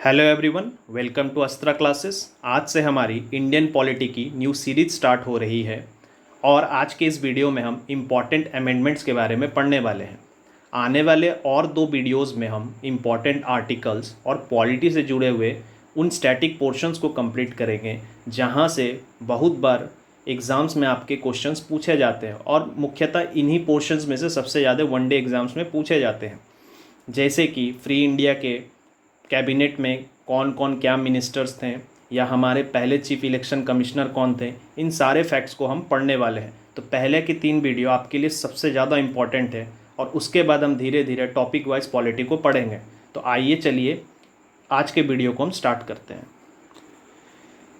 Hello everyone, welcome to Astra classes. आज से हमारी इंडियन पॉलिटी की न्यू सीरीज स्टार्ट हो रही है और आज के इस वीडियो में हम इम्पॉर्टेंट अमेंडमेंट्स के बारे में पढ़ने वाले हैं। आने वाले और दो वीडियोस में हम इम्पॉर्टेंट आर्टिकल्स और पॉलिटी से जुड़े हुए उन स्टैटिक पोर्शंस को कंप्लीट करेंगे जहां से बहुत बार एग्ज़ाम्स में आपके क्वेश्चंस पूछे जाते हैं और मुख्यतः इन्हीं पोर्शंस में से सबसे ज़्यादा वनडे एग्ज़ाम्स में पूछे जाते हैं। जैसे कि फ्री इंडिया के कैबिनेट में कौन कौन क्या मिनिस्टर्स थे या हमारे पहले चीफ इलेक्शन कमिश्नर कौन थे, इन सारे फैक्ट्स को हम पढ़ने वाले हैं। तो पहले की 3 वीडियो आपके लिए सबसे ज़्यादा इम्पॉर्टेंट है और उसके बाद हम धीरे धीरे टॉपिक वाइज पॉलिटी को पढ़ेंगे। तो आइए चलिए आज के वीडियो को हम स्टार्ट करते हैं।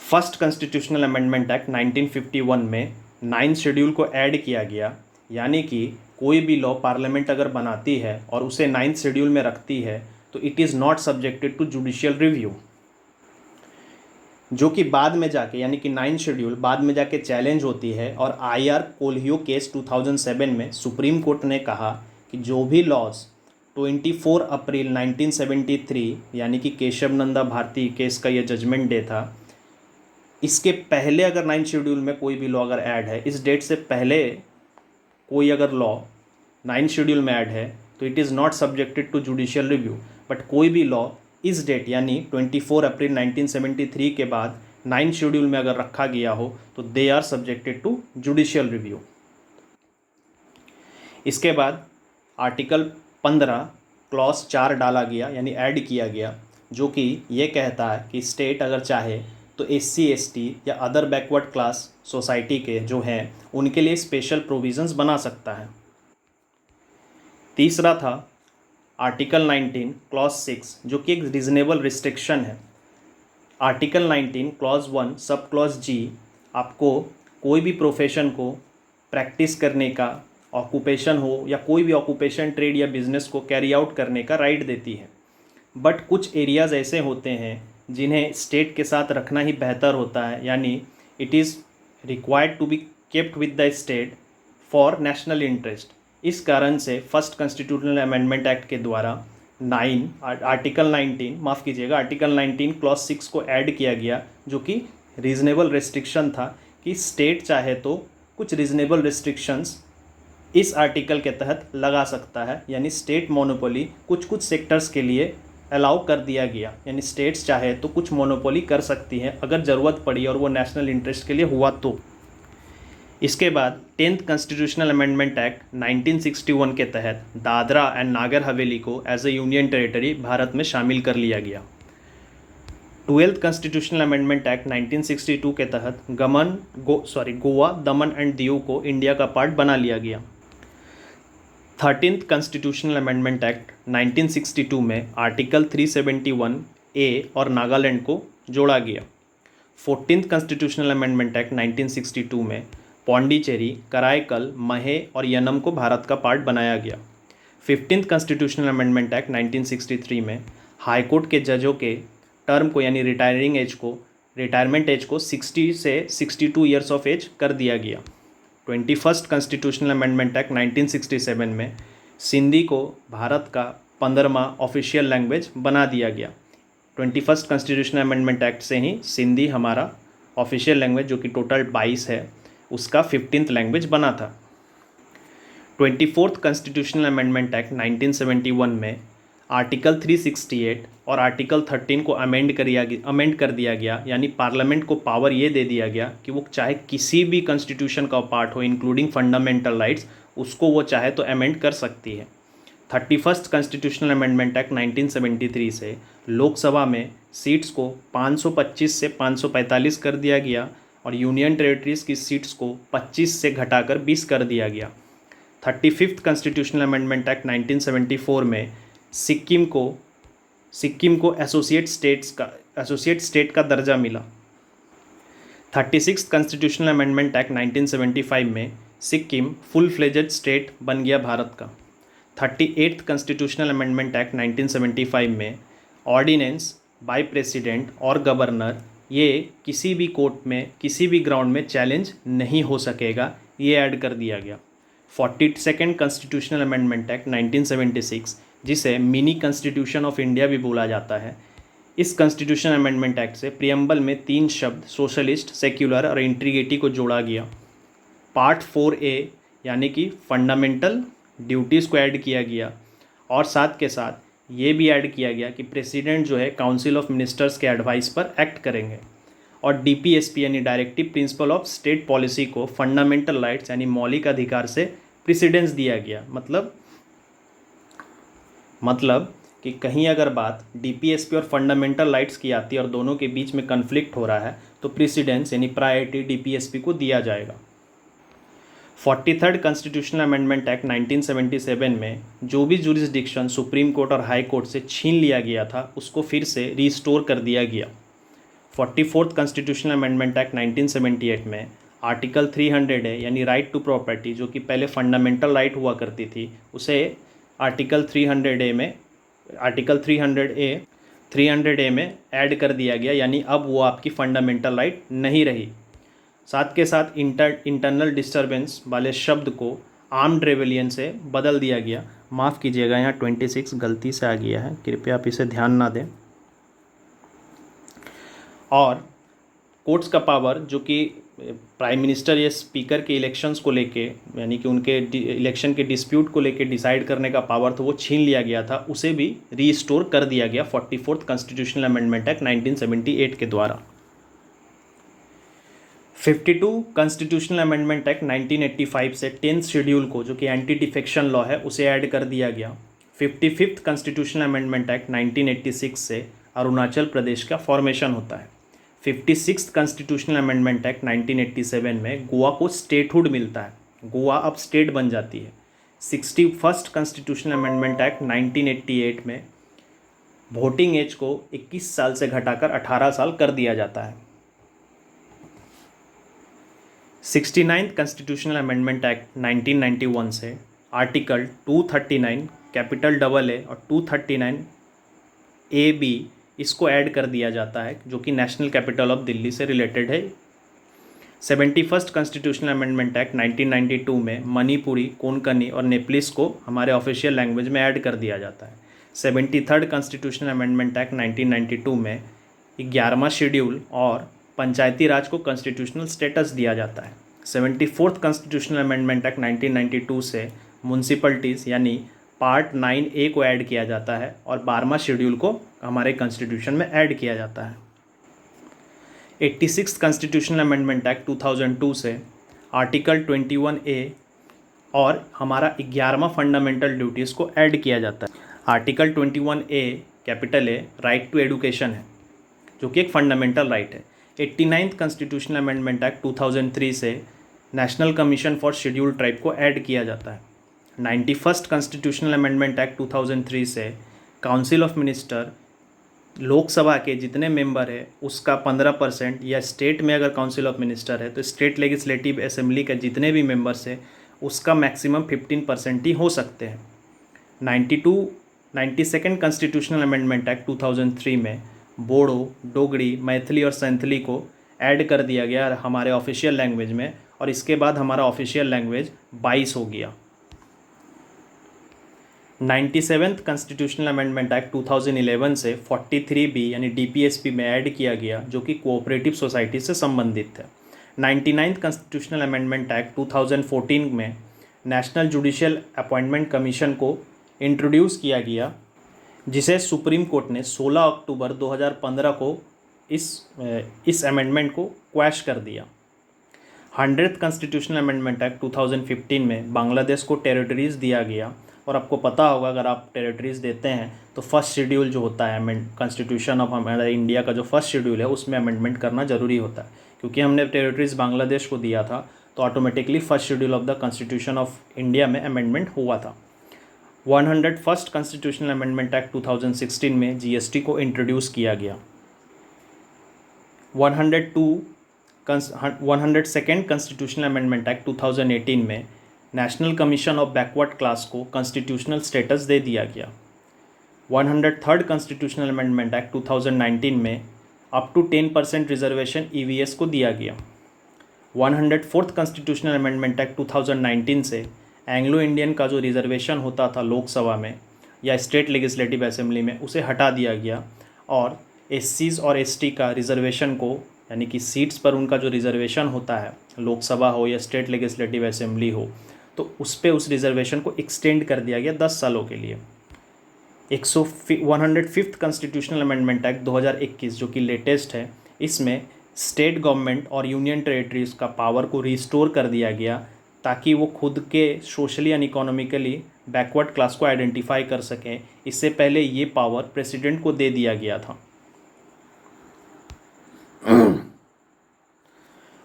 फर्स्ट कॉन्स्टिट्यूशनल अमेंडमेंट एक्ट 1951 में 9 शेड्यूल को ऐड किया गया, यानी कि कोई भी लॉ पार्लियामेंट अगर बनाती है और उसे 9th शेड्यूल में रखती है तो it is not subjected to judicial review, जो कि बाद में जाके यानी कि 9th शेड्यूल बाद में जाके चैलेंज होती है। और आईआर कोल्हियो केस 2007 में सुप्रीम कोर्ट ने कहा कि जो भी लॉज 24 अप्रैल 1973 यानी कि केशव नंदा भारती केस का ये जजमेंट डे था, इसके पहले अगर 9th शेड्यूल में कोई भी लॉ अगर ऐड है, इस डेट से पहले कोई अगर लॉ 9th शेड्यूल में ऐड है तो it is not subjected to judicial review. But कोई भी लॉ इस डेट यानी 24 अप्रैल 1973 के बाद 9th शेड्यूल में अगर रखा गया हो तो they are subjected to judicial review. इसके बाद आर्टिकल 15 क्लॉज 4 डाला गया यानी ऐड किया गया, जो कि ये कहता है कि स्टेट अगर चाहे तो SC ST या अदर बैकवर्ड क्लास सोसाइटी के जो हैं उनके लिए स्पेशल प्रोविज़न्स बना सकता है। तीसरा था आर्टिकल 19 क्लॉज 6, जो कि एक रीजनेबल रिस्ट्रिक्शन है। Article 19 clause 1 sub clause G आपको कोई भी प्रोफेशन को प्रैक्टिस करने का, ऑक्यूपेशन हो या कोई भी ऑक्यूपेशन, ट्रेड या बिजनेस को कैरी आउट करने का राइट देती है। बट कुछ एरियाज़ ऐसे होते हैं जिन्हें स्टेट के साथ रखना ही बेहतर होता है, यानी it is required to be kept with the state for national interest. इस कारण से फर्स्ट कॉन्स्टिट्यूशनल अमेंडमेंट एक्ट के द्वारा आर्टिकल 19 क्लॉज 6 को ऐड किया गया, जो कि रीजनेबल रिस्ट्रिक्शन था कि स्टेट चाहे तो कुछ रीजनेबल रिस्ट्रिक्शंस इस आर्टिकल के तहत लगा सकता है, यानी स्टेट मोनोपोली कुछ सेक्टर्स के लिए अलाउ कर दिया गया। यानी स्टेट्स चाहे तो कुछ मोनोपोली कर सकती हैं अगर ज़रूरत पड़ी और वो नेशनल इंटरेस्ट के लिए हुआ तो। इसके बाद 10th कॉन्स्टिट्यूशनल अमेंडमेंट एक्ट 1961 के तहत दादरा एंड नागर हवेली को as a union territory Bharat में शामिल कर लिया गया। 12th कॉन्स्टिट्यूशनल अमेंडमेंट एक्ट 1962 के तहत गोवा, दमन एंड दीव को इंडिया का पार्ट बना लिया गया। 13th कॉन्स्टिट्यूशनल अमेंडमेंट एक्ट 1962 में आर्टिकल 371A और नागालैंड को जोड़ा गया। 14th कॉन्स्टिट्यूशनल अमेंडमेंट एक्ट 1962 में पौंडीचेरी, कराईकल, महे और यनम को भारत का पार्ट बनाया गया। 15th कॉन्स्टिट्यूशनल अमेंडमेंट एक्ट 1963 में हाईकोर्ट के जजों के टर्म को यानी रिटायरमेंट एज को 60 से 62 ईयर्स ऑफ एज कर दिया गया। 21st कॉन्स्टिट्यूशनल अमेंडमेंट एक्ट 1967 में सिंधी को भारत का 15वां ऑफिशियल लैंग्वेज बना दिया गया। 21st कॉन्स्टिट्यूशनल अमेंडमेंट एक्ट से ही सिंधी हमारा ऑफिशियल लैंग्वेज, जो कि टोटल 22 है, उसका 15th लैंग्वेज बना था। 24th कॉन्स्टिट्यूशनल अमेंडमेंट एक्ट 1971 में आर्टिकल 368 और आर्टिकल 13 को अमेंड कर दिया गया, यानी पार्लियामेंट को पावर ये दे दिया गया कि वो चाहे किसी भी कॉन्स्टिट्यूशन का पार्ट हो इंक्लूडिंग फंडामेंटल राइट्स, उसको वो चाहे तो अमेंड कर सकती है। 31st कॉन्स्टिट्यूशनल अमेंडमेंट एक्ट 1973 से लोकसभा में सीट्स को 525 से 545 कर दिया गया और यूनियन टेरिटरीज़ की सीट्स को 25 से घटाकर 20 कर दिया गया। 35th कॉन्स्टिट्यूशनल अमेंडमेंट एक्ट 1974 में सिक्किम को एसोसिएट स्टेट का दर्जा मिला। 36th कॉन्स्टिट्यूशनल अमेंडमेंट एक्ट 1975 में सिक्किम फुल फ्लेजेड स्टेट बन गया भारत का। 38th कॉन्स्टिट्यूशनल अमेंडमेंट एक्ट 1975 में ऑर्डिनेंस बाय प्रेसिडेंट और गवर्नर ये किसी भी कोर्ट में किसी भी ग्राउंड में चैलेंज नहीं हो सकेगा, ये ऐड कर दिया गया। 42nd कॉन्स्टिट्यूशनल अमेंडमेंट एक्ट 1976, जिसे मिनी कॉन्स्टिट्यूशन ऑफ इंडिया भी बोला जाता है, इस कॉन्स्टिट्यूशन अमेंडमेंट एक्ट से प्रियम्बल में 3 शब्द सोशलिस्ट, सेक्युलर और इंटीग्रिटी को जोड़ा गया। पार्ट 4A यानी कि फंडामेंटल ड्यूटीज़ को ऐड किया गया और साथ के साथ ये भी ऐड किया गया कि प्रेसिडेंट जो है काउंसिल ऑफ मिनिस्टर्स के एडवाइस पर एक्ट करेंगे। और DPSP यानी directive principle of state policy को फंडामेंटल राइट्स यानी मौलिक अधिकार से प्रेसिडेंस दिया गया। मतलब कि कहीं अगर बात DPSP और फंडामेंटल राइट्स की आती है और दोनों के बीच में कन्फ्लिक्ट हो रहा है तो प्रेसिडेंस यानी प्रायोरिटी DPSP को दिया जाएगा। 43rd कॉन्स्टिट्यूशनल अमेंडमेंट एक्ट 1977 में जो भी जुरिस्डिक्शन सुप्रीम कोर्ट और हाई कोर्ट से छीन लिया गया था उसको फिर से रिस्टोर कर दिया गया। 44th कॉन्स्टिट्यूशनल अमेंडमेंट एक्ट 1978 में आर्टिकल 300 है यानी राइट टू प्रॉपर्टी जो कि पहले फंडामेंटल राइट हुआ करती थी उसे आर्टिकल 300A में ऐड कर दिया गया, यानी अब वो आपकी फंडामेंटल राइट नहीं रही। साथ के साथ इंटरनल डिस्टर्बेंस वाले शब्द को आर्म्ड रेवेलियन से बदल दिया गया। माफ़ कीजिएगा, यहाँ 26 गलती से आ गया है, कृपया आप इसे ध्यान ना दें। और कोर्ट्स का पावर जो कि प्राइम मिनिस्टर या स्पीकर के इलेक्शंस को लेके यानी कि उनके इलेक्शन के डिस्प्यूट को लेके डिसाइड करने का पावर था वो छीन लिया गया था, उसे भी रीस्टोर कर दिया गया 44th कॉन्स्टिट्यूशनल अमेंडमेंट एक्ट 1978 के द्वारा। 52 कॉन्स्टिट्यूशनल अमेंडमेंट एक्ट 1985 से 10th शेड्यूल को जो कि एंटी डिफेक्शन लॉ है उसे ऐड कर दिया गया। 55th कॉन्स्टिट्यूशनल अमेंडमेंट एक्ट 1986 से अरुणाचल प्रदेश का फॉर्मेशन होता है। 56th कॉन्स्टिट्यूशनल अमेंडमेंट एक्ट 1987 में गोवा को स्टेटहुड मिलता है, गोवा अब स्टेट बन जाती है। 61st कॉन्स्टिट्यूशनल अमेंडमेंट एक्ट 1988 में वोटिंग एज को 21 साल से घटाकर 18 साल कर दिया जाता है। 69th कॉन्स्टिट्यूशनल अमेंडमेंट एक्ट 1991 से आर्टिकल 239 कैपिटल AA और 239 AB इसको ऐड कर दिया जाता है जो कि नेशनल कैपिटल ऑफ दिल्ली से रिलेटेड है। 71st कॉन्स्टिट्यूशनल अमेंडमेंट एक्ट 1992 में मणिपुरी, कोंकणी और नेपालीस को हमारे ऑफिशियल लैंग्वेज में ऐड कर दिया जाता है। 73rd कॉन्स्टिट्यूशनल अमेंडमेंट एक्ट 1992 में 11वां शेड्यूल और पंचायती राज को कॉन्स्टिट्यूशनल स्टेटस दिया जाता है। 74th कॉन्स्टिट्यूशनल अमेंडमेंट एक्ट 1992 से म्यूनसिपलिटीज़ यानी पार्ट 9A को ऐड किया जाता है और 12वां शेड्यूल को हमारे कॉन्स्टिट्यूशन में ऐड किया जाता है। 86th कॉन्स्टिट्यूशनल अमेंडमेंट एक्ट 2002 से आर्टिकल 21A और हमारा 11वां फंडामेंटल ड्यूटीज़ को ऐड किया जाता है। Article 21A capital A right to education है जो कि एक फंडामेंटल राइट है। 89th कॉन्स्टिट्यूशनल अमेंडमेंट एक्ट 2003 से national commission for scheduled tribe को ऐड किया जाता है। 91st कॉन्स्टिट्यूशनल अमेंडमेंट एक्ट 2003 से काउंसिल ऑफ मिनिस्टर लोकसभा के जितने मेंबर है उसका 15% या स्टेट में अगर काउंसिल ऑफ मिनिस्टर है तो स्टेट लेजिस्लेटिव असेंबली के जितने भी मेंबर्स है उसका मैक्सिमम 15% ही हो सकते हैं। 92nd कॉन्स्टिट्यूशनल अमेंडमेंट एक्ट 2003 में बोडो, डोगरी, मैथिली और सैंथली को ऐड कर दिया गया हमारे ऑफिशियल लैंग्वेज में और इसके बाद हमारा ऑफिशियल लैंग्वेज 22 हो गया। 97th कॉन्स्टिट्यूशनल अमेंडमेंट एक्ट 2011 से 43B यानी DPSP में ऐड किया गया जो कि कोऑपरेटिव सोसाइटी से संबंधित है। 99th कॉन्स्टिट्यूशनल अमेंडमेंट एक्ट 2014 में नेशनल जुडिशियल अपॉइंटमेंट कमीशन को इंट्रोड्यूस किया गया जिसे सुप्रीम कोर्ट ने 16 अक्टूबर 2015 को इस अमेंडमेंट को क्वैश कर दिया। 100th कॉन्स्टिट्यूशनल अमेंडमेंट एक्ट 2015 में बांग्लादेश को टेरिटरीज़ दिया गया और आपको पता होगा अगर आप टेरिटरीज़ देते हैं तो फर्स्ट शेड्यूल जो होता है कॉन्स्टिट्यूशन ऑफ हमारा इंडिया का जो फर्स्ट शेड्यूल है उसमें अमेंडमेंट करना ज़रूरी होता है। क्योंकि हमने टेरिटरीज़ बांग्लादेश को दिया था तो automatically first schedule of the constitution of India में अमेंडमेंट हुआ था। 101st कॉन्स्टिट्यूशनल अमेंडमेंट एक्ट 2016 में GST को इंट्रोड्यूस किया गया। 102nd कॉन्स्टिट्यूशनल अमेंडमेंट एक्ट 2018 में national commission of backward class को कॉन्स्टिट्यूशनल स्टेटस दे दिया गया। 103rd कॉन्स्टिट्यूशनल अमेंडमेंट एक्ट 2019 में अप टू 10% रिजर्वेशन EVS को दिया गया। 104th कॉन्स्टिट्यूशनल अमेंडमेंट एक्ट 2019 से एंग्लो इंडियन का जो रिजर्वेशन होता था लोकसभा में या स्टेट लेजिस्लेटिव असेंबली में उसे हटा दिया गया और एससीज और एसटी का रिजर्वेशन को, यानी कि सीट्स पर उनका जो रिजर्वेशन होता है, लोकसभा हो या स्टेट लेजिस्लेटिव असेंबली हो, तो उस पर उस रिजर्वेशन को एक्सटेंड कर दिया गया 10 सालों के लिए। 105th कॉन्स्टिट्यूशनल अमेंडमेंट एक्ट 2021 जो कि लेटेस्ट है, इसमें स्टेट गवर्नमेंट और यूनियन टेरिटरीज का पावर को रिस्टोर कर दिया गया ताकि वो खुद के socially and economically backward class को आइडेंटिफाई कर सकें। इससे पहले ये पावर प्रेसिडेंट को दे दिया गया था।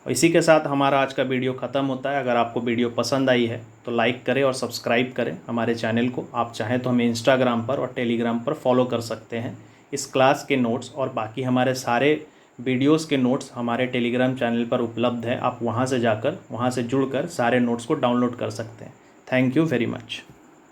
और इसी के साथ हमारा आज का वीडियो ख़त्म होता है। अगर आपको वीडियो पसंद आई है तो लाइक करें और सब्सक्राइब करें हमारे चैनल को। आप चाहें तो हमें इंस्टाग्राम पर और टेलीग्राम पर फॉलो कर सकते हैं। इस क्लास के नोट्स और बाकी हमारे सारे वीडियोस के नोट्स हमारे टेलीग्राम चैनल पर उपलब्ध है। आप वहां से जुड़कर सारे नोट्स को डाउनलोड कर सकते हैं। Thank you very much.